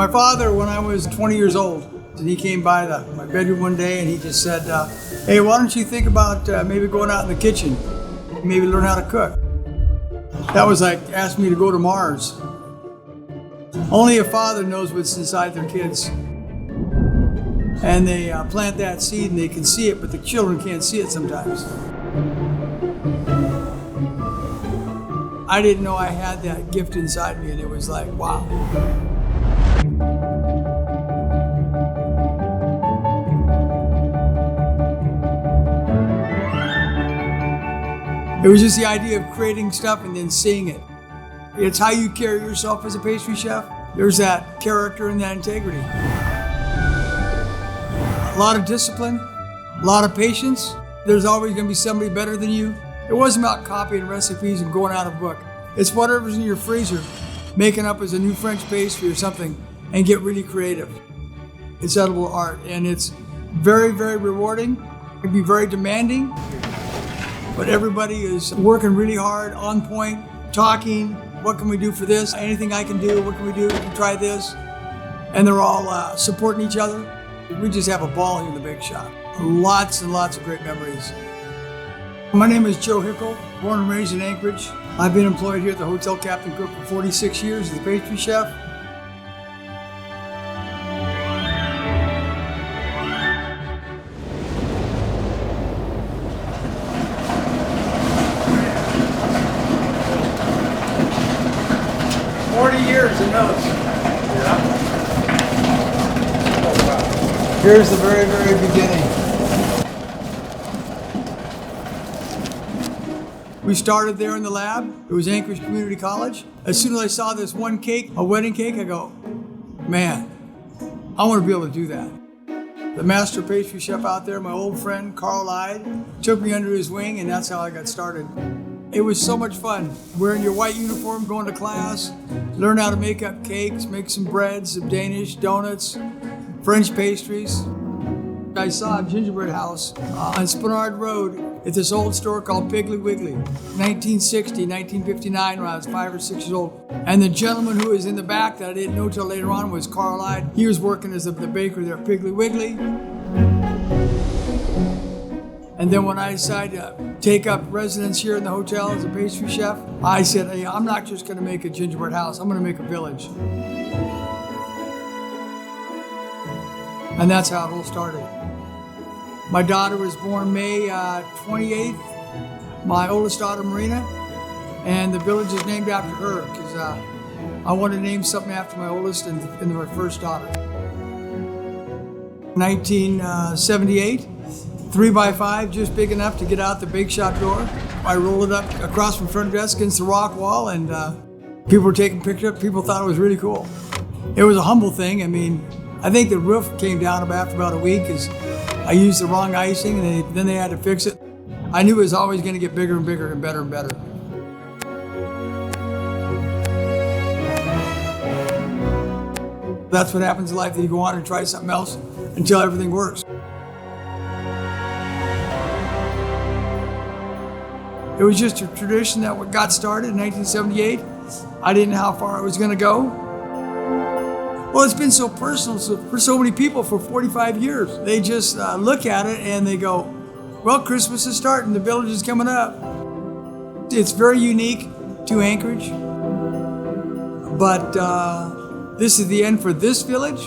My father, when I was 20 years old, and he came by my bedroom one day and he just said, hey, why don't you think about maybe going out in the kitchen, maybe learn how to cook. That was like asking me to go to Mars. Only a father knows what's inside their kids. And they plant that seed and they can see it, but the children can't see it sometimes. I didn't know I had that gift inside me, and it was like, wow. It was just the idea of creating stuff and then seeing it. It's how you carry yourself as a pastry chef. There's that character and that integrity. A lot of discipline, a lot of patience. There's always going to be somebody better than you. It wasn't about copying recipes and going out of book. It's whatever's in your freezer, making up as a new French pastry or something, and get really creative. It's edible art, and it's very, very rewarding. It can be very demanding, but everybody is working really hard, on point, talking, what can we do for this? Anything I can do, what can we do? We can try this. And they're all supporting each other. We just have a ball here in the bake shop. Lots and lots of great memories. My name is Joe Hickel, born and raised in Anchorage. I've been employed here at the Hotel Captain Cook for 46 years as a pastry chef. Here's the very, very beginning. We started there in the lab. It was Anchorage Community College. As soon as I saw this one cake, a wedding cake, I go, man, I want to be able to do that. The master pastry chef out there, my old friend, Carl Ide, took me under his wing, and that's how I got started. It was so much fun. Wearing your white uniform, going to class, learn how to make up cakes, make some breads, some Danish donuts, French pastries. I saw a gingerbread house on Spinard Road at this old store called Piggly Wiggly, 1960, 1959, when I was 5 or 6 years old. And the gentleman who was in the back that I didn't know till later on was Carl Ide. He was working as the baker there at Piggly Wiggly. And then when I decided to take up residence here in the hotel as a pastry chef, I said, hey, I'm not just going to make a gingerbread house, I'm going to make a village. And that's how it all started. My daughter was born May 28th, my oldest daughter Marina, and the village is named after her because I wanted to name something after my oldest and my first daughter. 1978, 3x5, just big enough to get out the bake shop door. I rolled it up across from front desk against the rock wall, and people were taking pictures. People thought it was really cool. It was a humble thing. I mean, I think the roof came down after about a week because I used the wrong icing, and then they had to fix it. I knew it was always going to get bigger and bigger and better and better. That's what happens in life, that you go on and try something else until everything works. It was just a tradition that got started in 1978. I didn't know how far it was going to go. Well, it's been so personal for so many people for 45 years. They just look at it and they go, well, Christmas is starting, the village is coming up. It's very unique to Anchorage, but this is the end for this village.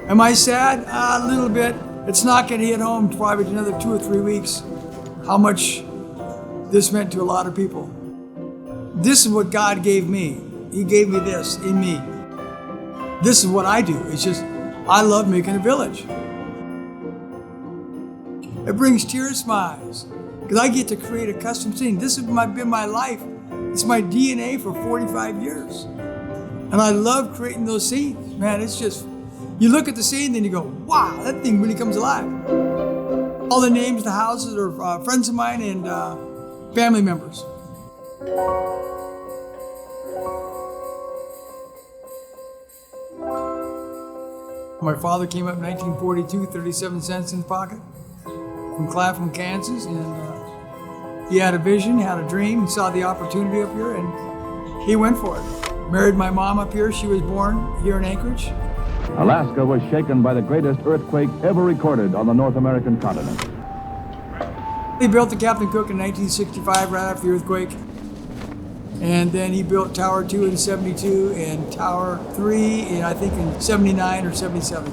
Am I sad? A little bit. It's not going to hit home probably another 2 or 3 weeks how much this meant to a lot of people. This is what God gave me. He gave me this in me. This is what I do. It's just, I love making a village. It brings tears to my eyes because I get to create a custom scene. This has been my life. It's my DNA for 45 years. And I love creating those scenes. Man, it's just, you look at the scene, then you go, wow, that thing really comes alive. All the names, the houses are friends of mine and family members. My father came up in 1942, 37 cents in his pocket, from Claflin, Kansas, and he had a vision, he had a dream, he saw the opportunity up here, and he went for it. Married my mom up here. She was born here in Anchorage. Alaska was shaken by the greatest earthquake ever recorded on the North American continent. He built the Captain Cook in 1965, right after the earthquake. And then he built Tower 2 in 72 and Tower 3 in, I think, in 79 or 77.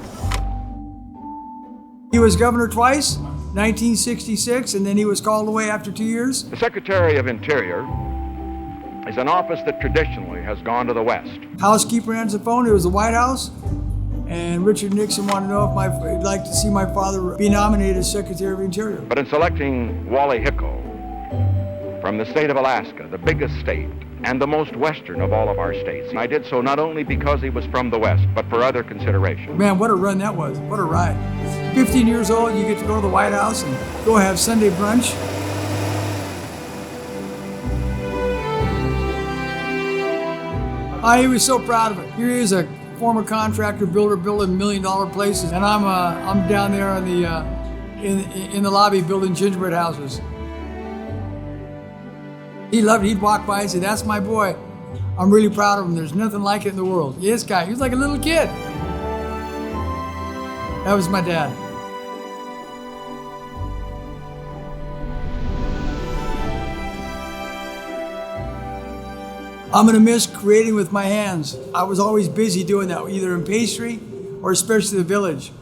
He was governor twice, 1966, and then he was called away after 2 years. The Secretary of Interior is an office that traditionally has gone to the West. Housekeeper answered the phone. It was the White House. And Richard Nixon wanted to know if he'd like to see my father be nominated as Secretary of Interior. But in selecting Wally Hickel from the state of Alaska, the biggest state and the most western of all of our states, I did so not only because he was from the West, but for other considerations. Man, what a run that was. What a ride. 15 years old, you get to go to the White House and go have Sunday brunch. He was so proud of it. Here he is, a former contractor, builder, building $1 million places, and I'm down there in the lobby building gingerbread houses. He loved it. He'd walk by and say, "That's my boy. I'm really proud of him. There's nothing like it in the world." This guy, he was like a little kid. That was my dad. I'm gonna miss creating with my hands. I was always busy doing that, either in pastry or especially the village.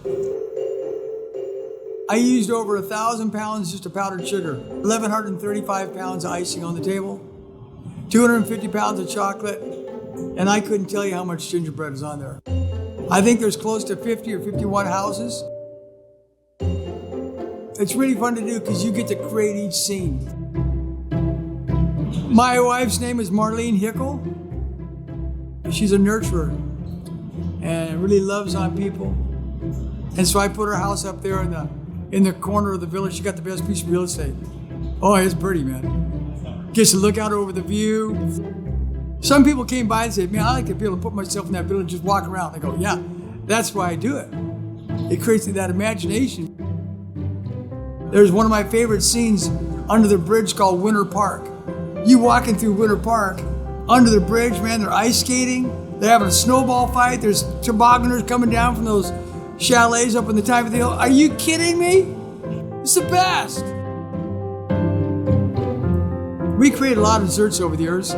I used over 1,000 pounds just of powdered sugar, 1,135 pounds of icing on the table, 250 pounds of chocolate, and I couldn't tell you how much gingerbread is on there. I think there's close to 50 or 51 houses. It's really fun to do because you get to create each scene. My wife's name is Marlene Hickel. She's a nurturer and really loves on people. And so I put her house up there in the corner of the village. She got the best piece of real estate. Oh, it's pretty, man. Gets to look out over the view. Some people came by and said, "Man, I like to be able to put myself in that village and just walk around." I go, "Yeah, that's why I do it." It creates that imagination. There's one of my favorite scenes under the bridge called Winter Park. You walking through Winter Park, under the bridge, man, they're ice skating, they're having a snowball fight, there's tobogganers coming down from those chalets up on the top of the hill. Are you kidding me? It's the best. We created a lot of desserts over the years,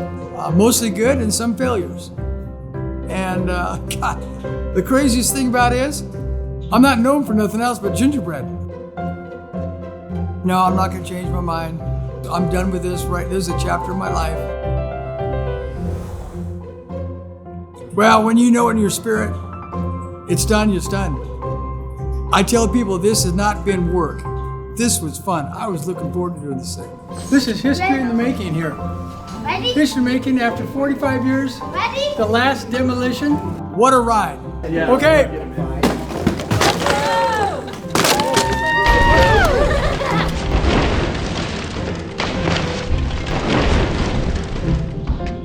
mostly good and some failures. And God, the craziest thing about it is, I'm not known for nothing else but gingerbread. No, I'm not gonna change my mind. I'm done with this, right? This is a chapter of my life. Well, when you know in your spirit, it's done, it's done. I tell people this has not been work. This was fun. I was looking forward to doing this thing. This is history in the making here. Ready? History making after 45 years. Ready? The last demolition. What a ride. Yeah. Okay.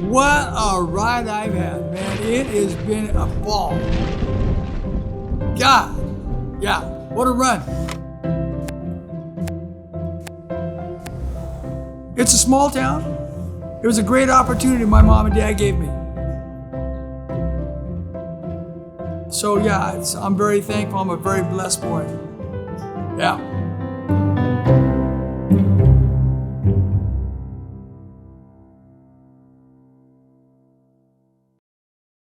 What a ride I've had, man. It has been a ball. God, yeah, what a run. It's a small town. It was a great opportunity my mom and dad gave me. So yeah, I'm very thankful. I'm a very blessed boy. Yeah.